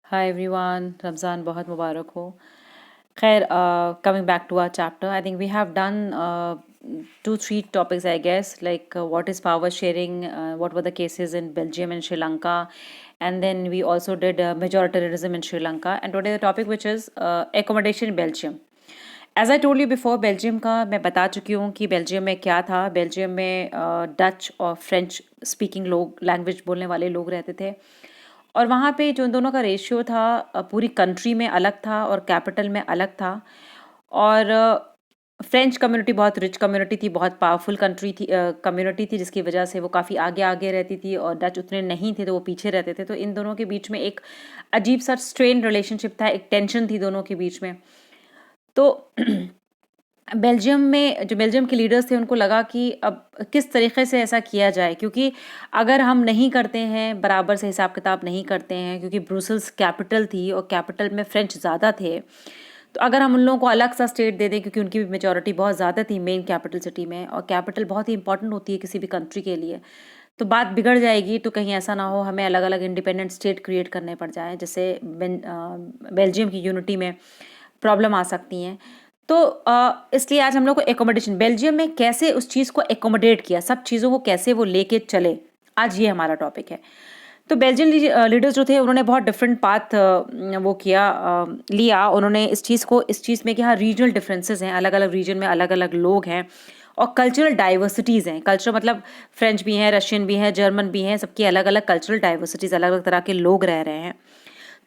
Hi everyone, Ramzan बहुत मुबारक हो. खैर, coming back to our chapter, I think we have done two, three topics, I guess, like what is power sharing, what were the cases in Belgium and Sri Lanka, and then we also did majoritarianism in Sri Lanka, and today the topic which is accommodation in Belgium. As I told you before, Belgium का मैं बता चुकी हूँ कि Belgium में क्या था. Belgium में डच और फ्रेंच स्पीकिंग लोग, लैंग्वेज बोलने वाले लोग रहते थे. और वहाँ पे जो इन दोनों का रेशियो था पूरी कंट्री में अलग था और कैपिटल में अलग था. और फ्रेंच कम्युनिटी बहुत रिच कम्युनिटी थी, बहुत पावरफुल कंट्री थी, कम्युनिटी थी, जिसकी वजह से वो काफ़ी आगे आगे रहती थी. और डच उतने नहीं थे तो वो पीछे रहते थे. तो इन दोनों के बीच में एक अजीब सा स्ट्रेन रिलेशनशिप था, एक टेंशन थी दोनों के बीच में. तो बेल्जियम में जो बेल्जियम के लीडर्स थे उनको लगा कि अब किस तरीके से ऐसा किया जाए, क्योंकि अगर हम नहीं करते हैं, बराबर से हिसाब किताब नहीं करते हैं, क्योंकि ब्रुसल्स कैपिटल थी और कैपिटल में फ्रेंच ज़्यादा थे. तो अगर हम उन लोगों को अलग सा स्टेट दे दें, क्योंकि उनकी भी मेजॉरिटी बहुत ज़्यादा थी मेन कैपिटल सिटी में, और कैपिटल बहुत ही इंपॉर्टेंट होती है किसी भी कंट्री के लिए, तो बात बिगड़ जाएगी. तो कहीं ऐसा ना हो हमें अलग अलग इंडिपेंडेंट स्टेट क्रिएट करने पड़ जाए, जैसे बेल्जियम की यूनिटी में प्रॉब्लम आ सकती हैं. तो इसलिए आज हम लोग को एकोमोडेशन, बेल्जियम में कैसे उस चीज़ को एकोमोडेट किया, सब चीज़ों को कैसे वो लेके चले, आज ये हमारा टॉपिक है. तो बेल्जियन लीडर्स जो थे उन्होंने बहुत डिफरेंट पाथ वो किया, लिया. उन्होंने इस चीज़ में कि हाँ, रीजनल डिफरेंसेस हैं, अलग अलग रीजन में अलग अलग लोग हैं, और कल्चरल डाइवर्सिटीज़ हैं. कल्चर मतलब फ्रेंच भी हैं, रशियन भी हैं, जर्मन भी हैं, सबकी अलग अलग कल्चरल डाइवर्सिटीज़, अलग अलग तरह के लोग रह रहे हैं.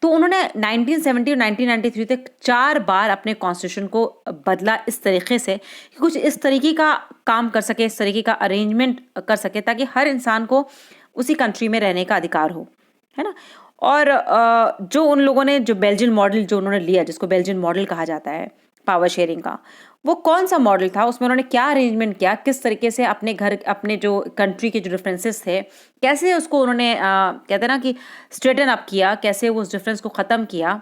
तो उन्होंने 1970 और 1993 तक 4 बार अपने कॉन्स्टिट्यूशन को बदला इस तरीके से कि कुछ इस तरीके का काम कर सके, इस तरीके का अरेंजमेंट कर सके, ताकि हर इंसान को उसी कंट्री में रहने का अधिकार हो, है ना. और जो उन लोगों ने जो बेल्जियन मॉडल जो उन्होंने लिया, जिसको बेल्जियन मॉडल कहा जाता है पावर शेयरिंग का, वो कौन सा मॉडल था, उसमें उन्होंने क्या अरेंजमेंट किया, किस तरीके से अपने घर, अपने जो कंट्री के जो डिफरेंसेस थे, कैसे उसको उन्होंने कहते हैं ना कि स्ट्रेटन अप किया, कैसे वो उस डिफरेंस को ख़त्म किया,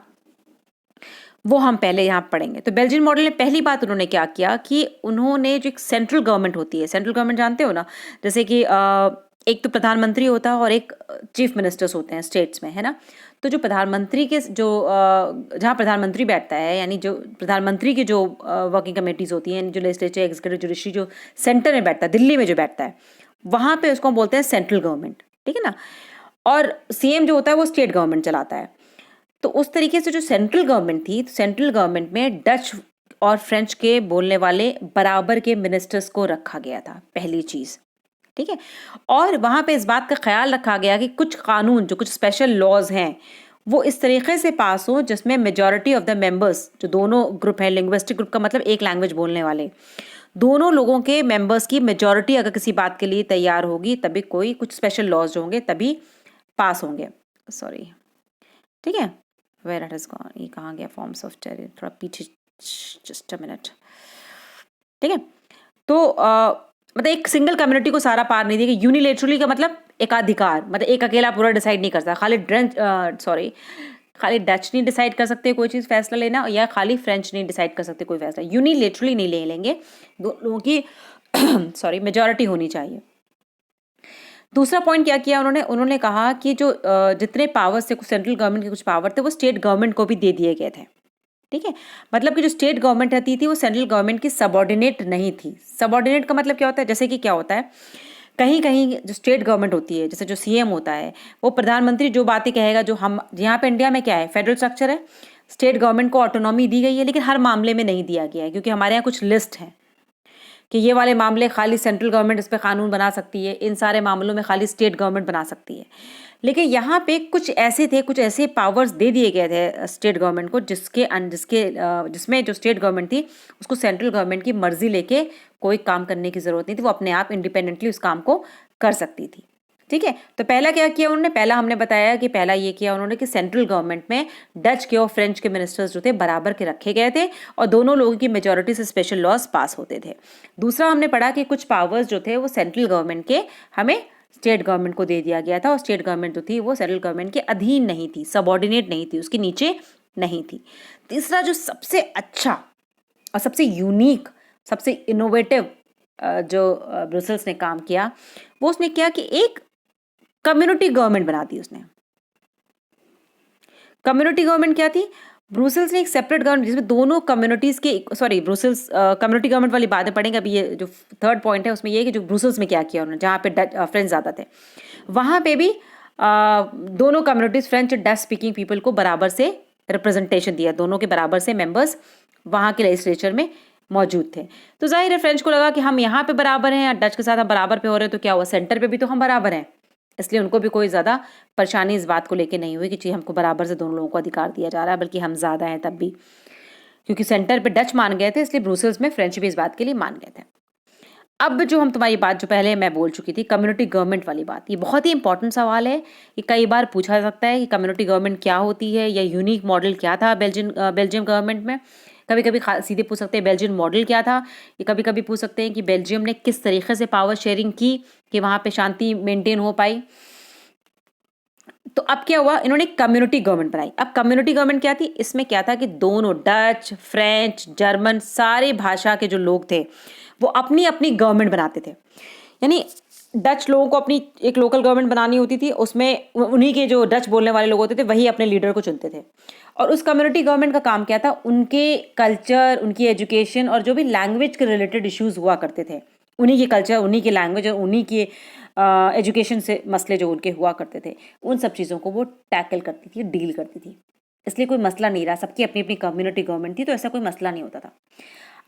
वो हम पहले यहाँ पढ़ेंगे. तो बेल्जियन मॉडल ने पहली बात उन्होंने क्या किया कि उन्होंने जो एक सेंट्रल गवर्नमेंट होती है, सेंट्रल गवर्नमेंट जानते हो ना, जैसे कि एक तो प्रधानमंत्री होता है और एक चीफ मिनिस्टर्स होते हैं स्टेट्स में, है ना. तो जो प्रधानमंत्री के जो जहाँ प्रधानमंत्री बैठता है, यानी जो प्रधानमंत्री की जो वर्किंग कमेटीज होती हैं, जो लेजिस्लेचर, एग्जीक्यूटिव, जुडिशरी, जो सेंटर में बैठता है, दिल्ली में जो बैठता है, वहाँ पे उसको हम बोलते हैं सेंट्रल गवर्नमेंट, ठीक है ना. और सीएम जो होता है वो स्टेट गवर्नमेंट चलाता है. तो उस तरीके से जो सेंट्रल गवर्नमेंट थी, सेंट्रल गवर्नमेंट में डच और फ्रेंच के बोलने वाले बराबर के मिनिस्टर्स को रखा गया था, पहली चीज़, ठीक है. और वहाँ पे इस बात का ख्याल रखा गया कि कुछ कानून, जो कुछ स्पेशल लॉज हैं, वो इस तरीके से पास हो जिसमें मेजॉरिटी ऑफ द मेंबर्स, जो दोनों ग्रुप हैं, लिंग्विस्टिक ग्रुप का मतलब एक लैंग्वेज बोलने वाले, दोनों लोगों के मेंबर्स की मेजॉरिटी अगर किसी बात के लिए तैयार होगी, तभी कोई कुछ स्पेशल लॉज जो होंगे तभी पास होंगे. सॉरी, ठीक है. वेयर इट इज गॉन, ये कहाँ गया, फॉर्म्स ऑफ टेरिटरी, थोड़ा पीछे, जस्ट अ मिनट, ठीक है. तो मतलब एक सिंगल कम्युनिटी को सारा पार नहीं देगा. यूनिलेटरली का मतलब एकाधिकार, मतलब एक अकेला पूरा डिसाइड नहीं कर सकता. खाली डच नहीं डिसाइड कर सकते कोई चीज़ फैसला लेना, या खाली फ्रेंच नहीं डिसाइड कर सकते कोई फैसला. यूनिलेटरली नहीं ले लेंगे, दो लोगों की सॉरी मेजॉरिटी होनी चाहिए. दूसरा पॉइंट क्या किया उन्होंने, उन्होंने कहा कि जो जितने पावर्स थे, कुछ सेंट्रल गवर्नमेंट के कुछ पावर थे, वो स्टेट गवर्नमेंट को भी दे दिए गए थे, ठीक है. मतलब कि जो स्टेट गवर्नमेंट रहती थी वो सेंट्रल गवर्नमेंट की सबॉर्डिनेट नहीं थी. सबॉर्डिनेट का मतलब क्या होता है, जैसे कि क्या होता है, कहीं कहीं जो स्टेट गवर्नमेंट होती है, जैसे जो सीएम होता है, वो प्रधानमंत्री जो बातें कहेगा, जो हम यहाँ पे इंडिया में क्या है, फेडरल स्ट्रक्चर है, स्टेट गवर्नमेंट को ऑटोनॉमी दी गई है, लेकिन हर मामले में नहीं दिया गया है, क्योंकि हमारे यहाँ कुछ लिस्ट है कि ये वाले मामले खाली सेंट्रल गवर्नमेंट इस पे कानून बना सकती है, इन सारे मामलों में खाली स्टेट गवर्नमेंट बना सकती है. लेकिन यहाँ पे कुछ ऐसे थे, कुछ ऐसे पावर्स दे दिए गए थे स्टेट गवर्नमेंट को, जिसमें जो स्टेट गवर्नमेंट थी उसको सेंट्रल गवर्नमेंट की मर्जी लेके कोई काम करने की जरूरत नहीं थी, वो अपने आप इंडिपेंडेंटली उस काम को कर सकती थी, ठीक है. तो पहला क्या किया उन्होंने, पहला हमने बताया कि पहला ये किया उन्होंने कि सेंट्रल गवर्नमेंट में डच के और फ्रेंच के मिनिस्टर्स जो थे बराबर के रखे गए थे, और दोनों लोगों की मेजॉरिटी से स्पेशल लॉज पास होते थे. दूसरा हमने पढ़ा कि कुछ पावर्स जो थे वो सेंट्रल गवर्नमेंट के हमें स्टेट गवर्नमेंट को दे दिया गया था, और स्टेट गवर्नमेंट जो थी वो सेंट्रल गवर्नमेंट के अधीन नहीं थी, सबॉर्डिनेट नहीं थी, उसके नीचे नहीं थी. तीसरा जो सबसे अच्छा और सबसे यूनिक, सबसे इनोवेटिव जो ब्रुसेल्स ने काम किया, वो उसने किया कि एक कम्युनिटी गवर्नमेंट बना दी उसने. कम्युनिटी गवर्नमेंट क्या थी? ब्रुसेल्स ने एक सेपरेट गवर्नमेंट जिसमें दोनों कम्युनिटीज़ के, सॉरी ब्रुसेल्स कम्युनिटी गवर्नमेंट वाली बातें पढ़ेंगे। अभी ये जो थर्ड पॉइंट है उसमें ये है कि जो ब्रुसेल्स में क्या किया उन्होंने, जहाँ पे फ्रेंच ज़्यादा थे, वहाँ पे भी दोनों कम्युनिटीज़ फ्रेंच और डच स्पीकिंग पीपल को बराबर से रिप्रेजेंटेशन दिया, दोनों के बराबर से मेंबर्स वहाँ के लेजिस्लेचर में मौजूद थे। तो जाहिर है फ्रेंच को लगा कि हम यहाँ पे बराबर हैं, डच के साथ हम बराबर पे हो रहे हैं, तो क्या हुआ, सेंटर पे भी तो हम बराबर हैं, इसलिए उनको भी कोई ज़्यादा परेशानी इस बात को लेके नहीं हुई कि जी हमको बराबर से दोनों लोगों को अधिकार दिया जा रहा है, बल्कि हम ज़्यादा हैं तब भी, क्योंकि सेंटर पे डच मान गए थे, इसलिए ब्रुसेल्स में फ्रेंच भी इस बात के लिए मान गए थे। अब जो हम तुम्हारी बात जो पहले मैं बोल चुकी थी, कम्युनिटी गवर्नमेंट वाली बात, ये बहुत ही इंपॉर्टेंट सवाल है। ये कई बार पूछा जा सकता है कि कम्युनिटी गवर्नमेंट क्या होती है, या यूनिक मॉडल क्या था बेल्जियम गवर्नमेंट में। कभी कभी सीधे पूछ सकते हैं बेल्जियन मॉडल क्या था, ये कभी कभी पूछ सकते हैं कि बेल्जियम ने किस तरीके से पावर शेयरिंग की कि वहाँ पे शांति मेंटेन हो पाई। तो अब क्या हुआ, इन्होंने कम्युनिटी गवर्नमेंट बनाई। अब कम्युनिटी गवर्नमेंट क्या थी, इसमें क्या था कि दोनों डच, फ्रेंच, जर्मन, सारे भाषा के जो लोग थे वो अपनी अपनी गवर्नमेंट बनाते थे। यानी डच लोगों को अपनी एक लोकल गवर्नमेंट बनानी होती थी, उसमें उन्हीं के जो डच बोलने वाले लोग होते थे वही अपने लीडर को चुनते थे। और उस कम्युनिटी गवर्नमेंट का काम क्या था, उनके कल्चर, उनकी एजुकेशन और जो भी लैंग्वेज के रिलेटेड इश्यूज हुआ करते थे, उन्हीं के कल्चर, उन्हीं के लैंग्वेज और उन्हीं के एजुकेशन से मसले जो उनके हुआ करते थे, उन सब चीज़ों को वो टैकल करती थी, डील करती थी। इसलिए कोई मसला नहीं रहा, सबकी अपनी अपनी कम्युनिटी गवर्नमेंट थी, तो ऐसा कोई मसला नहीं होता था।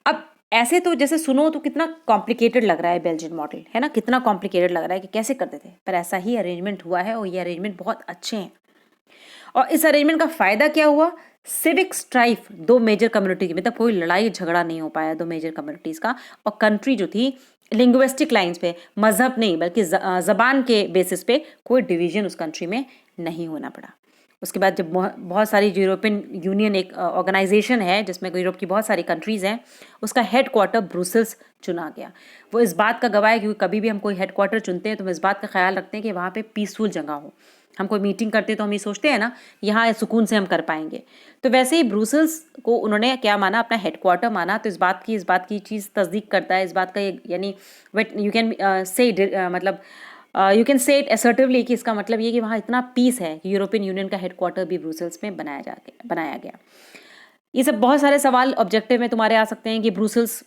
अब ऐसे तो जैसे सुनो तो कितना कॉम्प्लिकेटेड लग रहा है बेल्जियन मॉडल, है ना, कितना कॉम्प्लिकेटेड लग रहा है कि कैसे करते थे, पर ऐसा ही अरेंजमेंट हुआ है और ये अरेंजमेंट बहुत अच्छे हैं। और इस अरेंजमेंट का फायदा क्या हुआ, सिविक स्ट्राइफ दो मेजर कम्युनिटी की, मतलब कोई लड़ाई झगड़ा नहीं हो पाया दो मेजर कम्युनिटीज़ का, और कंट्री जो थी लिंग्विस्टिक लाइंस पे, मजहब नहीं बल्कि जबान के बेसिस पे कोई डिवीजन उस कंट्री में नहीं होना पड़ा। उसके बाद जब बहुत सारी यूरोपियन यूनियन एक ऑर्गेनाइजेशन है जिसमें यूरोप की बहुत सारी कंट्रीज़ हैं, उसका हेड क्वार्टर ब्रुसेल्स चुना गया। वो इस बात का गवाह है क्योंकि कभी भी हम कोई हेड क्वार्टर चुनते हैं तो हम इस बात का ख्याल रखते हैं कि वहाँ पे पीसफुल जगह हो। हम कोई मीटिंग करते तो हम ये सोचते हैं ना, यहाँ सुकून से हम कर पाएंगे। तो वैसे ही ब्रुसेल्स को उन्होंने क्या माना, अपना हेडक्वार्टर माना। तो इस बात की चीज़ तस्दीक करता है, इस बात का यानी यू कैन से मतलब you can say it assertively कि इसका मतलब ये कि वहाँ इतना पीस है कि यूरोपियन यूनियन का हेडक्वार्टर भी ब्रुसेल्स में बनाया गया। ये सब बहुत सारे सवाल ऑब्जेक्टिव में तुम्हारे आ सकते हैं कि ब्रुसेल्स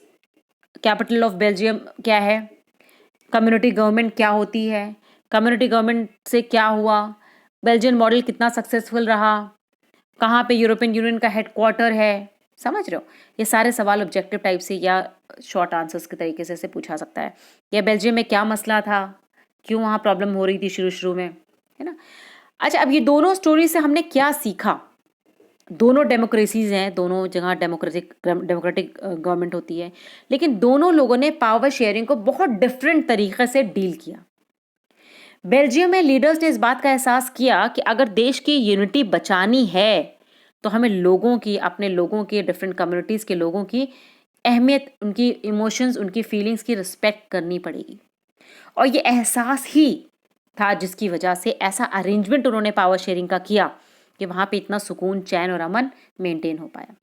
कैपिटल ऑफ बेल्जियम क्या है, कम्युनिटी गवर्नमेंट क्या होती है, कम्युनिटी गवर्नमेंट से क्या हुआ, बेल्जियन मॉडल कितना सक्सेसफुल रहा, कहाँ पे यूरोपियन यूनियन का हेडक्वार्टर है, समझ रहे हो। ये सारे सवाल ऑब्जेक्टिव टाइप से या शॉर्ट आंसर्स के तरीके से पूछा सकता है। या बेल्जियम में क्या मसला था, क्यों वहाँ प्रॉब्लम हो रही थी शुरू में, है ना। अच्छा, अब ये दोनों स्टोरी से हमने क्या सीखा, दोनों डेमोक्रेसीज हैं, दोनों जगह डेमोक्रेटिक गवर्नमेंट होती है, लेकिन दोनों लोगों ने पावर शेयरिंग को बहुत डिफरेंट तरीके से डील किया। बेल्जियम में लीडर्स ने इस बात का एहसास किया कि अगर देश की यूनिटी बचानी है तो हमें लोगों की, अपने लोगों की, डिफरेंट कम्युनिटीज़ के लोगों की अहमियत, उनकी इमोशंस, उनकी फीलिंग्स की रिस्पेक्ट करनी पड़ेगी। और ये एहसास ही था जिसकी वजह से ऐसा अरेंजमेंट उन्होंने पावर शेयरिंग का किया कि वहाँ पे इतना सुकून, चैन और अमन मेंटेन हो पाया।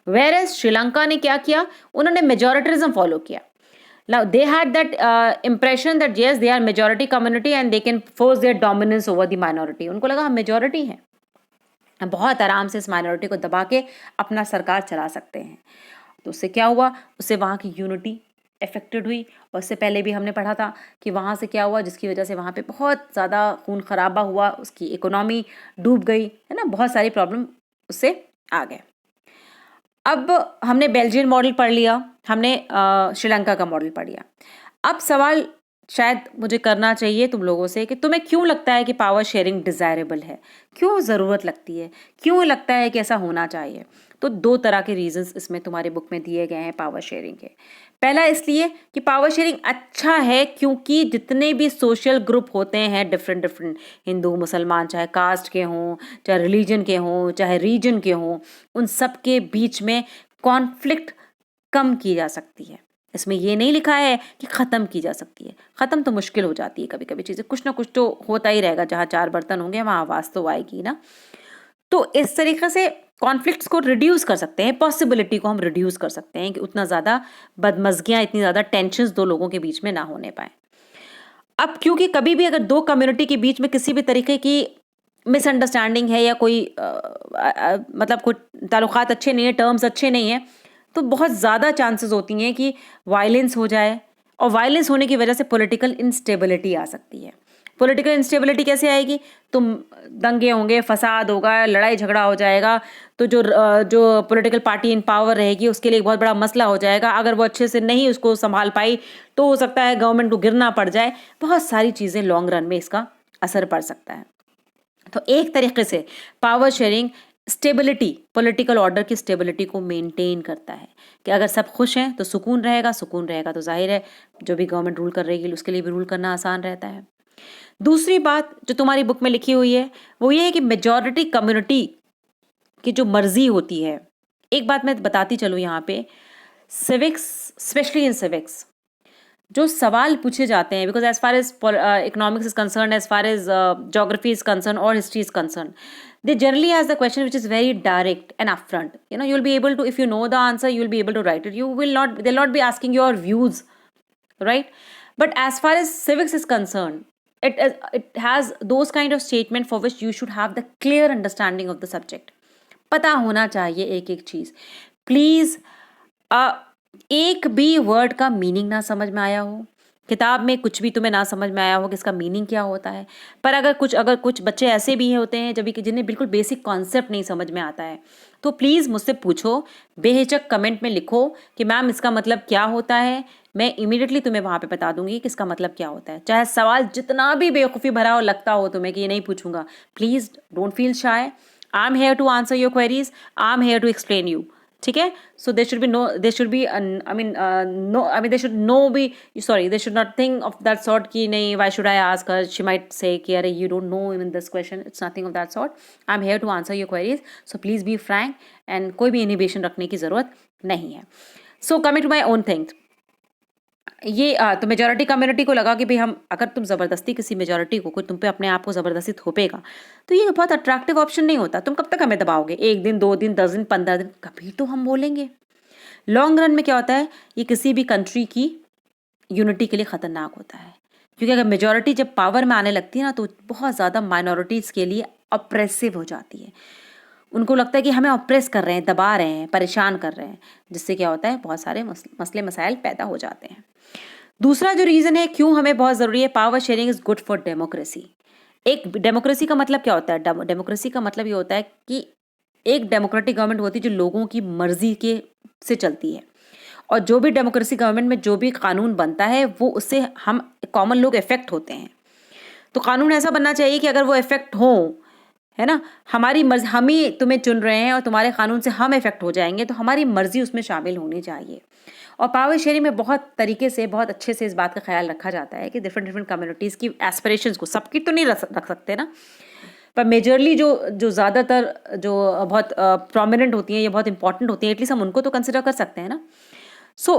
वेयरएज श्रीलंका ने क्या किया, उन्होंने मेजॉरिटिज्म फॉलो किया। Now they had that impression that yes, they are majority community and they can force their dominance over the minority. उनको लगा हम मेजॉरिटी हैं, हम बहुत आराम से इस माइनॉरिटी को दबा के अपना सरकार चला सकते हैं। तो उससे क्या हुआ, उससे वहाँ की यूनिटी अफेक्टेड हुई। और उससे पहले भी हमने पढ़ा था कि वहाँ से क्या हुआ, जिसकी वजह से वहाँ पे बहुत ज़्यादा खून खराबा हुआ, उसकी इकोनॉमी डूब गई, है ना, बहुत सारी प्रॉब्लम उससे आ गए। अब हमने बेल्जियन मॉडल पढ़ लिया, हमने श्रीलंका का मॉडल पढ़ लिया। अब सवाल शायद मुझे करना चाहिए तुम लोगों से कि तुम्हें क्यों लगता है कि पावर शेयरिंग डिज़ायरेबल है, क्यों ज़रूरत लगती है, क्यों लगता है कि ऐसा होना चाहिए। तो दो तरह के रीजंस इसमें तुम्हारे बुक में दिए गए हैं पावर शेयरिंग के। पहला इसलिए कि पावर शेयरिंग अच्छा है क्योंकि जितने भी सोशल ग्रुप होते हैं, डिफरेंट हिंदू, मुसलमान, चाहे कास्ट के हों, चाहे रिलीजन के हों, चाहे रीजन के हों, उन सब के बीच में कॉन्फ्लिक्ट कम की जा सकती है। इसमें ये नहीं लिखा है कि ख़त्म की जा सकती है, ख़त्म तो मुश्किल हो जाती है कभी कभी चीज़ें, कुछ ना कुछ तो होता ही रहेगा, जहाँ चार बर्तन होंगे वहाँ आवाज़ तो आएगी ना। तो इस तरीके से कॉन्फ्लिक्ट्स को रिड्यूस कर सकते हैं, पॉसिबिलिटी को हम रिड्यूस कर सकते हैं कि उतना ज़्यादा बदमज़गियाँ, इतनी ज़्यादा टेंशन्स दो लोगों के बीच में ना होने पाए। अब क्योंकि कभी भी अगर दो कम्युनिटी के बीच में किसी भी तरीके की मिसअंडरस्टैंडिंग है या कोई मतलब कोई ताल्लुकात अच्छे नहीं है, टर्म्स अच्छे नहीं हैं, तो बहुत ज़्यादा चांसेस होती हैं कि वायलेंस हो जाए, और वायलेंस होने की वजह से पॉलिटिकल इंस्टेबिलिटी आ सकती है। पॉलिटिकल इंस्टेबिलिटी कैसे आएगी? तुम दंगे होंगे, फसाद होगा, लड़ाई झगड़ा हो जाएगा, तो जो पॉलिटिकल पार्टी इन पावर रहेगी उसके लिए एक बहुत बड़ा मसला हो जाएगा। अगर वो अच्छे से नहीं उसको संभाल पाई तो हो सकता है गवर्नमेंट को गिरना पड़ जाए। बहुत सारी चीज़ें लॉन्ग रन में इसका असर पड़ सकता है। तो एक तरीके से power sharing stability, political order की स्टेबिलिटी को मेंटेन करता है कि अगर सब खुश हैं तो सुकून रहेगा, सुकून रहेगा तो जाहिर है जो भी गवर्नमेंट रूल कर रही है उसके लिए भी रूल करना आसान रहता है। दूसरी बात जो तुम्हारी बुक में लिखी हुई है वो ये है कि मेजॉरिटी कम्युनिटी की जो मर्जी होती है, एक बात मैं बताती चलूँ यहाँ पे, सिविक्स, स्पेशली इन सिविक्स जो सवाल पूछे जाते हैं, because as far as economics is concern, as far as geography is concern और history is concern, they generally ask the question which is very direct and upfront. You'll be able to, if you know the answer, you'll be able to write it. They'll not be asking your views, right? But as far as civics is concerned, it has those kind of statement for which you should have the clear understanding of the subject. पता होना चाहिए एक एक चीज। Please एक भी word का meaning ना समझ में आया हो, किताब में कुछ भी तुम्हें ना समझ में आया हो कि इसका मीनिंग क्या होता है, पर अगर कुछ बच्चे ऐसे भी होते हैं जब कि जिन्हें बिल्कुल बेसिक कॉन्सेप्ट नहीं समझ में आता है, तो प्लीज़ मुझसे पूछो, बेहिचक कमेंट में लिखो कि मैम इसका मतलब क्या होता है। मैं इमीडिएटली तुम्हें वहाँ पे बता दूंगी कि इसका मतलब क्या होता है। चाहे सवाल जितना भी बेवकूफ़ी भरा हो लगता हो तुम्हें कि ये नहीं पूछूंगा, please don't feel shy. I am here to answer your queries, I am here to explain you, ठीक है। So they should be no, they should be they should no be, sorry, they should not think of that sort कि नहीं why should I ask her, she might say कि अरे you don't know even this question. It's nothing of that sort. I am here to answer your queries, so please be frank and कोई भी inhibition रखने की जरूरत नहीं है। So coming to my own things, ये तो मेजॉरिटी कम्युनिटी को लगा कि भाई हम, अगर तुम ज़बरदस्ती किसी मेजॉरिटी को, कोई तुम पे अपने आप को ज़बरदस्ती थोपेगा तो ये बहुत अट्रैक्टिव ऑप्शन नहीं होता। तुम कब तक हमें दबाओगे? 1 दिन, 2 दिन, 10 दिन, 15 दिन, कभी तो हम बोलेंगे। लॉन्ग रन में क्या होता है, ये किसी भी कंट्री की यूनिटी के लिए ख़तरनाक होता है, क्योंकि अगर मेजॉरिटी जब पावर में आने लगती है ना तो बहुत ज़्यादा माइनॉरिटीज़ के लिए अप्रेसिव हो जाती है। उनको लगता है कि हमें ऑप्रेस कर रहे हैं, दबा रहे हैं, परेशान कर रहे हैं, जिससे क्या होता है बहुत सारे मसले मसाइल पैदा हो जाते हैं। दूसरा जो रीज़न है क्यों हमें बहुत ज़रूरी है, power sharing is good for democracy. एक डेमोक्रेसी का मतलब क्या होता है? डेमोक्रेसी का मतलब ये होता है कि एक डेमोक्रेटिक गवर्नमेंट होती है जो लोगों की मर्जी के से चलती है, और जो भी डेमोक्रेसी गवर्नमेंट में जो भी कानून बनता है वो उससे हम कॉमन लोग इफेक्ट होते हैं। तो कानून ऐसा बनना चाहिए कि अगर वो इफेक्ट हो, है ना, हमारी मर्जी, हम ही तुम्हें चुन रहे हैं और तुम्हारे कानून से हम इफेक्ट हो जाएंगे, तो हमारी मर्जी उसमें शामिल होनी चाहिए। और पावर शेयरिंग में बहुत तरीके से, बहुत अच्छे से इस बात का ख्याल रखा जाता है कि डिफरेंट कम्युनिटीज़ की एस्पिरेशंस को, सबकी तो नहीं रख सकते ना, पर मेजरली जो ज़्यादातर जो बहुत प्रोमिनेंट होती हैं या बहुत इंपॉर्टेंट होती हैं, एटलीस्ट हम उनको तो कंसिडर कर सकते हैं ना। सो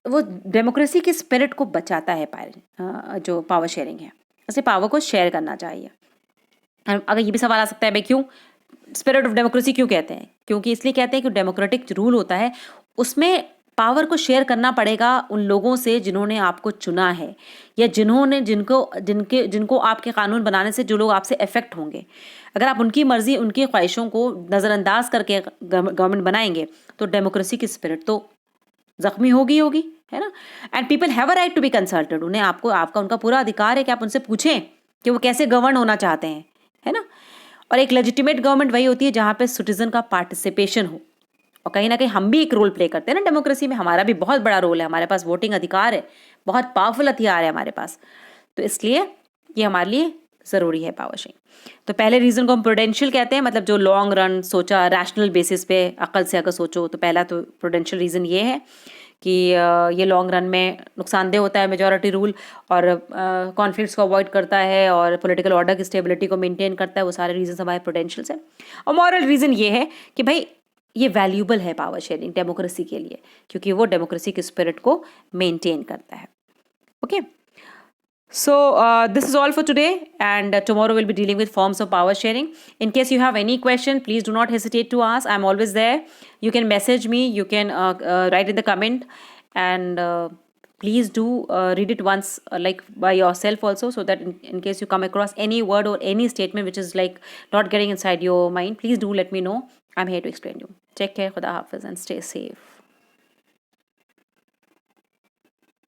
वो डेमोक्रेसी की स्पिरिट को बचाता है जो पावर शेयरिंग है। इसलिए पावर को शेयर करना चाहिए। अगर ये भी सवाल आ सकता है भाई क्यों स्पिरिट ऑफ डेमोक्रेसी क्यों कहते हैं? क्योंकि इसलिए कहते हैं कि डेमोक्रेटिक रूल होता है उसमें पावर को शेयर करना पड़ेगा उन लोगों से जिन्होंने आपको चुना है, या जिनको आपके कानून बनाने से जो लोग आपसे इफेक्ट होंगे। अगर आप उनकी मर्जी, उनकी ख्वाहिशों को नज़रअंदाज करके गवर्नमेंट बनाएंगे तो डेमोक्रेसी की स्पिरिट तो जख्मी होगी, है ना। And people have a right to be consulted. उन्हें आपका उनका पूरा अधिकार है कि आप उनसे पूछें कि वो कैसे गवर्न होना चाहते हैं, है ना। और एक लेजिटिमेट गवर्नमेंट वही होती है जहाँ पे सिटीजन का पार्टिसिपेशन हो, और कहीं ना कहीं हम भी एक रोल प्ले करते हैं ना डेमोक्रेसी में, हमारा भी बहुत बड़ा रोल है, हमारे पास वोटिंग अधिकार है, बहुत पावरफुल हथियार है हमारे पास, तो इसलिए ये हमारे लिए ज़रूरी है पावर शेयरिंग। तो पहले रीज़न को हम प्रूडेंशियल कहते हैं, मतलब जो लॉन्ग रन सोचा, रैशनल बेसिस पे अकल से अगर सोचो तो पहला तो प्रूडेंशियल रीज़न ये है कि ये लॉन्ग रन में नुकसानदेह होता है मेजॉरिटी रूल, और कॉन्फ्लिक्ट्स को अवॉइड करता है, और पॉलिटिकल ऑर्डर की स्टेबिलिटी को मेंटेन करता है। वो सारे रीजन हमारे प्रूडेंशियल से। और मॉरल रीज़न ये है कि भाई ये वैल्यूबल है पावर शेयरिंग डेमोक्रेसी के लिए, क्योंकि वो डेमोक्रेसी की स्पिरिट को मेंटेन करता है। Okay, so this is all for today, and tomorrow we'll be dealing with forms of power sharing. In case you have any question, please do not hesitate to ask. I'm always there. You can message me, you can write in the comment, and please do read it once, like by yourself also, so that in case you come across any word or any statement which is like not getting inside your mind, please do let me know. I'm here to explain you. Take care, khuda hafiz, and stay safe.